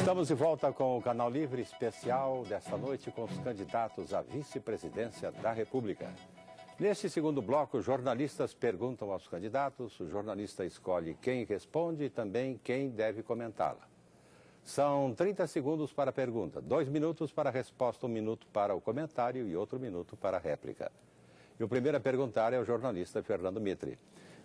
Estamos de volta com o Canal Livre especial desta noite com os candidatos à vice-presidência da República. Neste segundo bloco, jornalistas perguntam aos candidatos, o jornalista escolhe quem responde e também quem deve comentá-la. São 30 segundos para a pergunta, 2 minutos para a resposta, 1 minuto para o comentário e outro minuto para a réplica. E o primeiro a perguntar é o jornalista Fernando Mitre.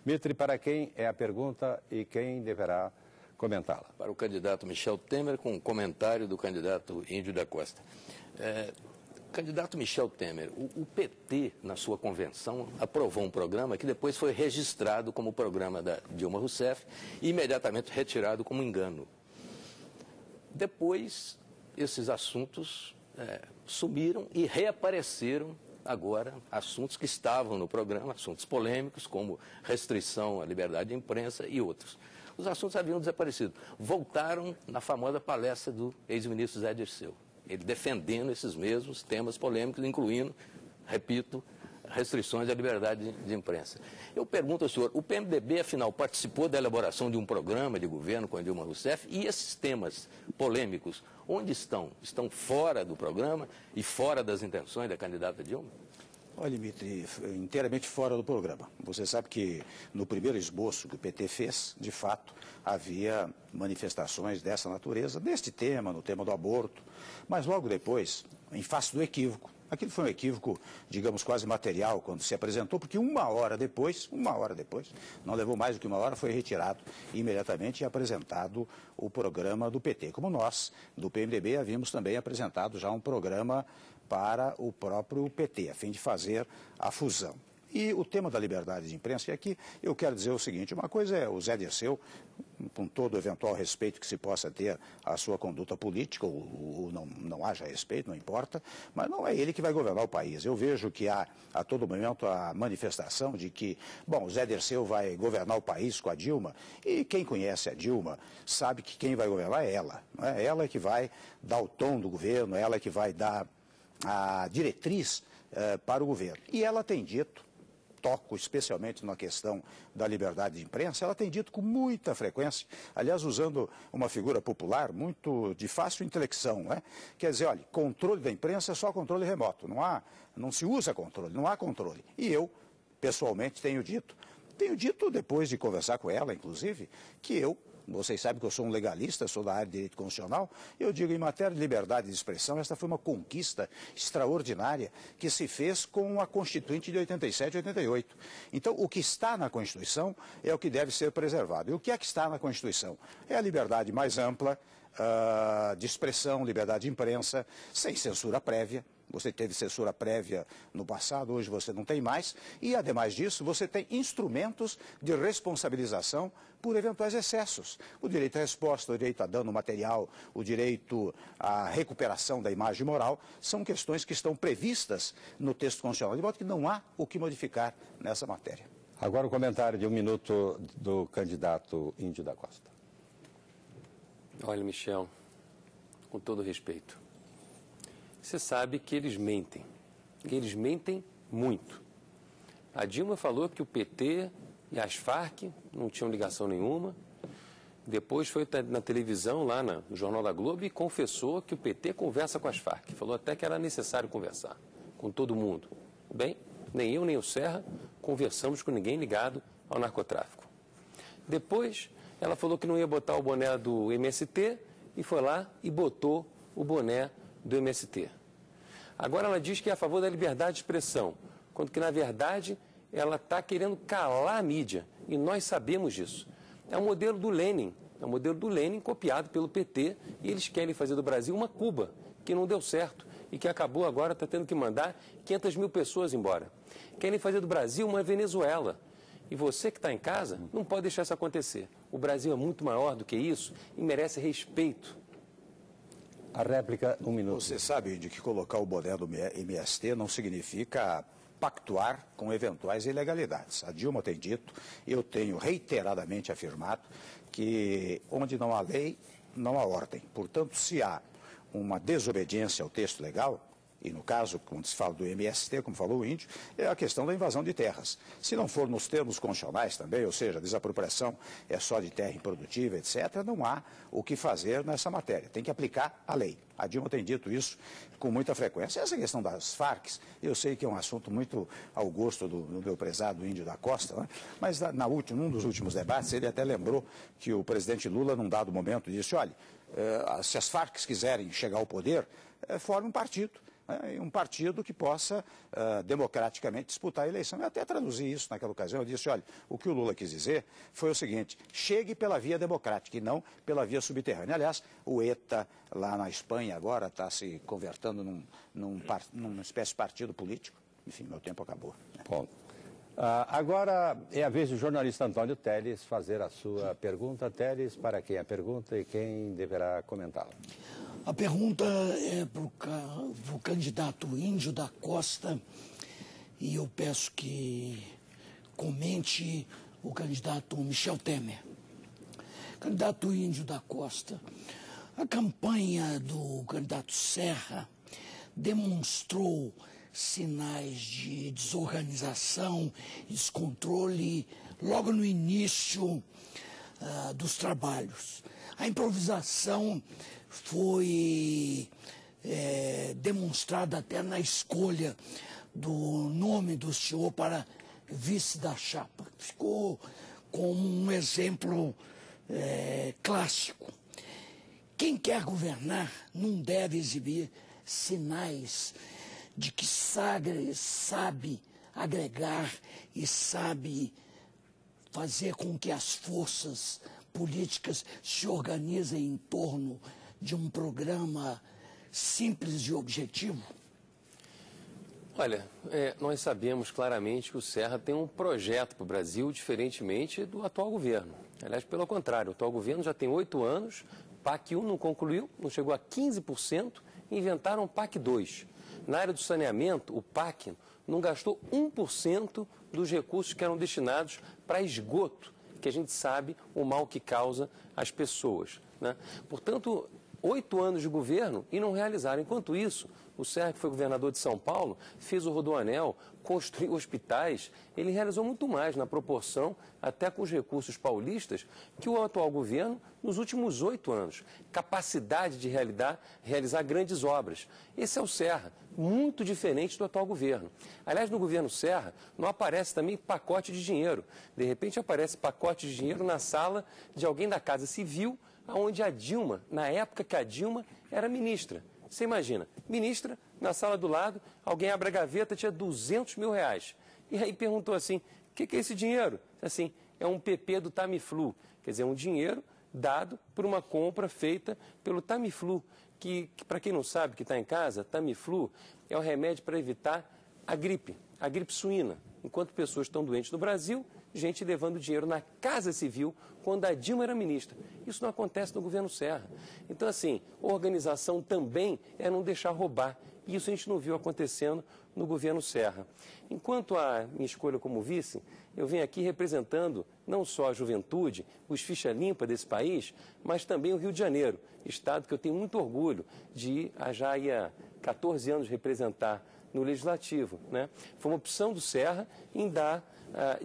Mitre, para quem é a pergunta e quem deverá comentá-la? Para o candidato Michel Temer, com um comentário do candidato Índio da Costa. Candidato Michel Temer, o PT, na sua convenção, aprovou um programa que depois foi registrado como programa da Dilma Rousseff e imediatamente retirado como engano. Depois, esses assuntos sumiram e reapareceram agora, assuntos que estavam no programa, assuntos polêmicos, como restrição à liberdade de imprensa e outros. Os assuntos haviam desaparecido. Voltaram na famosa palestra do ex-ministro Zé Dirceu, ele defendendo esses mesmos temas polêmicos, incluindo, repito, restrições à liberdade de imprensa. Eu pergunto ao senhor, o PMDB, afinal, participou da elaboração de um programa de governo com a Dilma Rousseff e esses temas polêmicos, onde estão? Estão fora do programa e fora das intenções da candidata Dilma? Olha, Dimitri, inteiramente fora do programa. Você sabe que no primeiro esboço que o PT fez, de fato, havia manifestações dessa natureza, neste tema, no tema do aborto, mas logo depois, em face do equívoco, aquilo foi um equívoco, digamos, quase material, quando se apresentou, porque uma hora depois, não levou mais do que uma hora, foi retirado imediatamente e apresentado o programa do PT. Como nós, do PMDB, havíamos também apresentado já um programa para o próprio PT, a fim de fazer a fusão. E o tema da liberdade de imprensa, e aqui eu quero dizer o seguinte, uma coisa é o Zé Dirceu, com todo o eventual respeito que se possa ter à sua conduta política, ou não haja respeito, não importa, mas não é ele que vai governar o país. Eu vejo que há a todo momento a manifestação de que, bom, o Zé Dirceu vai governar o país com a Dilma, e quem conhece a Dilma sabe que quem vai governar é ela. Não é? Ela que vai dar o tom do governo, ela que vai dar a diretriz para o governo. E ela tem dito, toco especialmente na questão da liberdade de imprensa, ela tem dito com muita frequência, aliás, usando uma figura popular muito de fácil intelecção, né? Quer dizer, olha, controle da imprensa é só controle remoto, não se usa controle, não há controle. E eu, pessoalmente, tenho dito depois de conversar com ela, inclusive, que vocês sabem que eu sou um legalista, sou da área de direito constitucional, eu digo, em matéria de liberdade de expressão, esta foi uma conquista extraordinária que se fez com a Constituinte de 87 e 88. Então, o que está na Constituição é o que deve ser preservado. E o que é que está na Constituição? É a liberdade mais ampla de expressão, liberdade de imprensa, sem censura prévia. Você teve censura prévia no passado, hoje você não tem mais. E, ademais disso, você tem instrumentos de responsabilização por eventuais excessos. O direito à resposta, o direito a dano material, o direito à recuperação da imagem moral, são questões que estão previstas no texto constitucional, de modo que não há o que modificar nessa matéria. Agora o comentário de 1 minuto do candidato Índio da Costa. Olha, Michel, com todo respeito, você sabe que eles mentem muito. A Dilma falou que o PT e as Farc não tinham ligação nenhuma, depois foi na televisão, lá no Jornal da Globo, e confessou que o PT conversa com as Farc, falou até que era necessário conversar com todo mundo. Bem, nem eu nem o Serra conversamos com ninguém ligado ao narcotráfico. Depois, ela falou que não ia botar o boné do MST e foi lá e botou o boné do MST. Agora ela diz que é a favor da liberdade de expressão, quando que, na verdade, ela está querendo calar a mídia, e nós sabemos disso. É um modelo do Lenin, copiado pelo PT, e eles querem fazer do Brasil uma Cuba, que não deu certo, e que acabou agora, está tendo que mandar 500 mil pessoas embora. Querem fazer do Brasil uma Venezuela. E você que está em casa não pode deixar isso acontecer. O Brasil é muito maior do que isso e merece respeito. A réplica, 1 minuto. Você sabe de que colocar o boné do MST não significa pactuar com eventuais ilegalidades. A Dilma tem dito, eu tenho reiteradamente afirmado, que onde não há lei, não há ordem. Portanto, se há uma desobediência ao texto legal, E no caso, quando se fala do MST, como falou o Índio, é a questão da invasão de terras. Se não for nos termos constitucionais também, ou seja, desapropriação é só de terra improdutiva, etc., não há o que fazer nessa matéria. Tem que aplicar a lei. A Dilma tem dito isso com muita frequência. Essa questão das Farc, eu sei que é um assunto muito ao gosto do meu prezado Índio da Costa, né? Mas num dos últimos debates ele até lembrou que o presidente Lula, num dado momento, disse, olha, se as Farc quiserem chegar ao poder, forme um partido. Um partido que possa democraticamente disputar a eleição. Eu até traduzi isso naquela ocasião, eu disse, olha, o que o Lula quis dizer foi o seguinte, chegue pela via democrática e não pela via subterrânea. Aliás, o ETA, lá na Espanha, agora está se convertendo numa espécie de partido político. Enfim, meu tempo acabou. Né? Bom, agora é a vez do jornalista Antônio Telles fazer a sua pergunta. Telles, para quem a pergunta e quem deverá comentá-la? A pergunta é para o candidato Índio da Costa e eu peço que comente o candidato Michel Temer. Candidato Índio da Costa, a campanha do candidato Serra demonstrou sinais de desorganização e descontrole logo no início dos trabalhos. A improvisação foi demonstrada até na escolha do nome do senhor para vice da chapa. Ficou como um exemplo clássico. Quem quer governar não deve exibir sinais de que sabe agregar e sabe fazer com que as forças políticas se organizem em torno de um programa simples e objetivo? Olha, nós sabemos claramente que o Serra tem um projeto para o Brasil diferentemente do atual governo. Aliás, pelo contrário, o atual governo já tem 8 anos, PAC 1 não concluiu, não chegou a 15%, inventaram PAC 2. Na área do saneamento, o PAC não gastou 1% dos recursos que eram destinados para esgoto, que a gente sabe o mal que causa às pessoas, né? Portanto, 8 anos de governo e não realizaram. Enquanto isso, o Serra, que foi governador de São Paulo, fez o Rodoanel, construiu hospitais, ele realizou muito mais na proporção, até com os recursos paulistas, que o atual governo nos últimos 8 anos. Capacidade de realizar grandes obras. Esse é o Serra, muito diferente do atual governo. Aliás, no governo Serra, não aparece também pacote de dinheiro. De repente aparece pacote de dinheiro na sala de alguém da Casa Civil, onde a Dilma, na época que a Dilma era ministra. Você imagina, ministra, na sala do lado, alguém abre a gaveta, tinha 200 mil reais. E aí perguntou assim, o que é esse dinheiro? Assim, é um PP do Tamiflu, quer dizer, um dinheiro dado por uma compra feita pelo Tamiflu, que para quem não sabe, que está em casa, Tamiflu é o remédio para evitar a gripe suína. Enquanto pessoas estão doentes no Brasil, gente levando dinheiro na Casa Civil quando a Dilma era ministra. Isso não acontece no governo Serra. Então, assim, organização também é não deixar roubar. E isso a gente não viu acontecendo no governo Serra. Enquanto a minha escolha como vice, eu venho aqui representando não só a juventude, os ficha limpa desse país, mas também o Rio de Janeiro, estado que eu tenho muito orgulho de já há 14 anos representar no Legislativo, né? Foi uma opção do Serra em dar,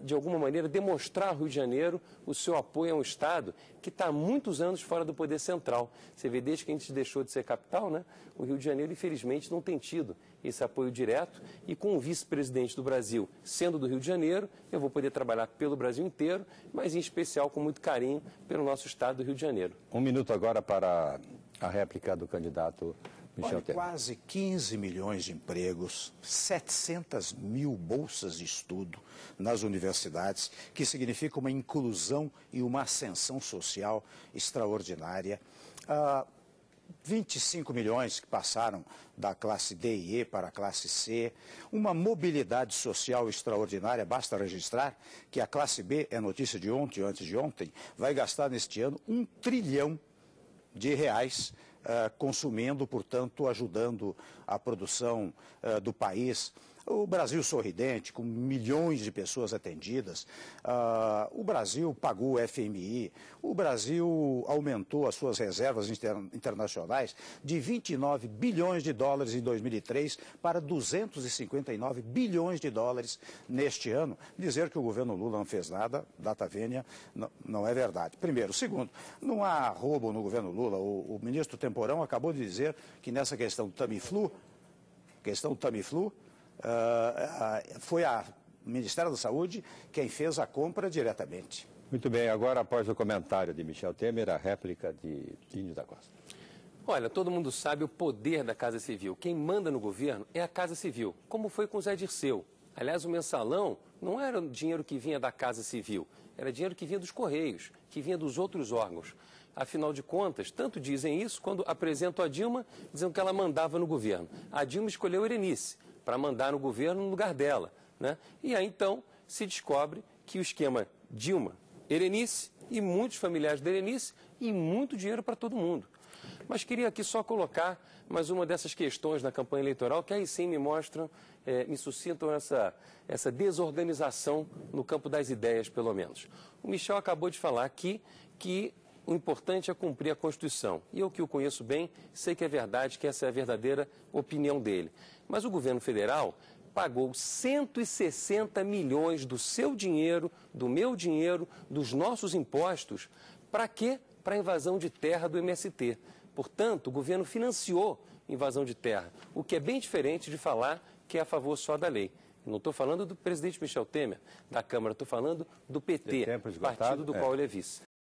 de alguma maneira, demonstrar ao Rio de Janeiro o seu apoio a um Estado que está há muitos anos fora do poder central. Você vê, desde que a gente deixou de ser capital, né? O Rio de Janeiro, infelizmente, não tem tido esse apoio direto e com o vice-presidente do Brasil sendo do Rio de Janeiro, eu vou poder trabalhar pelo Brasil inteiro, mas em especial com muito carinho pelo nosso Estado do Rio de Janeiro. 1 minuto agora para a réplica do candidato Michel Temer. Quase 15 milhões de empregos, 700 mil bolsas de estudo nas universidades, que significa uma inclusão e uma ascensão social extraordinária. 25 milhões que passaram da classe D e E para a classe C, uma mobilidade social extraordinária. Basta registrar que a classe B, é notícia de ontem, antes de ontem, vai gastar neste ano R$1 trilhão consumindo, portanto, ajudando a produção do país O Brasil sorridente, com milhões de pessoas atendidas, o Brasil pagou o FMI, o Brasil aumentou as suas reservas internacionais de 29 bilhões de dólares em 2003 para 259 bilhões de dólares neste ano. Dizer que o governo Lula não fez nada, data vênia, não é verdade. Primeiro. Segundo, não há roubo no governo Lula. O ministro Temporão acabou de dizer que nessa questão do Tamiflu, foi o Ministério da Saúde quem fez a compra diretamente. Muito bem, agora após o comentário de Michel Temer, a réplica de Plínio da Costa. Olha, todo mundo sabe o poder da Casa Civil. Quem manda no governo é a Casa Civil, como foi com o Zé Dirceu. Aliás, o mensalão não era dinheiro que vinha da Casa Civil, era dinheiro que vinha dos Correios, que vinha dos outros órgãos. Afinal de contas, tanto dizem isso quando apresentam a Dilma, dizendo que ela mandava no governo. A Dilma escolheu Erenice para mandar no governo no lugar dela, né? E aí, então, se descobre que o esquema Dilma, Erenice e muitos familiares da Erenice e muito dinheiro para todo mundo. Mas queria aqui só colocar mais uma dessas questões na campanha eleitoral que aí sim me mostram, me suscitam essa desorganização no campo das ideias, pelo menos. O Michel acabou de falar aqui que o importante é cumprir a Constituição. E eu que o conheço bem, sei que é verdade, que essa é a verdadeira opinião dele. Mas o governo federal pagou 160 milhões do seu dinheiro, do meu dinheiro, dos nossos impostos. Para quê? Para a invasão de terra do MST. Portanto, o governo financiou invasão de terra, o que é bem diferente de falar que é a favor só da lei. Não estou falando do presidente Michel Temer, da Câmara, estou falando do PT, partido do qual ele é vice.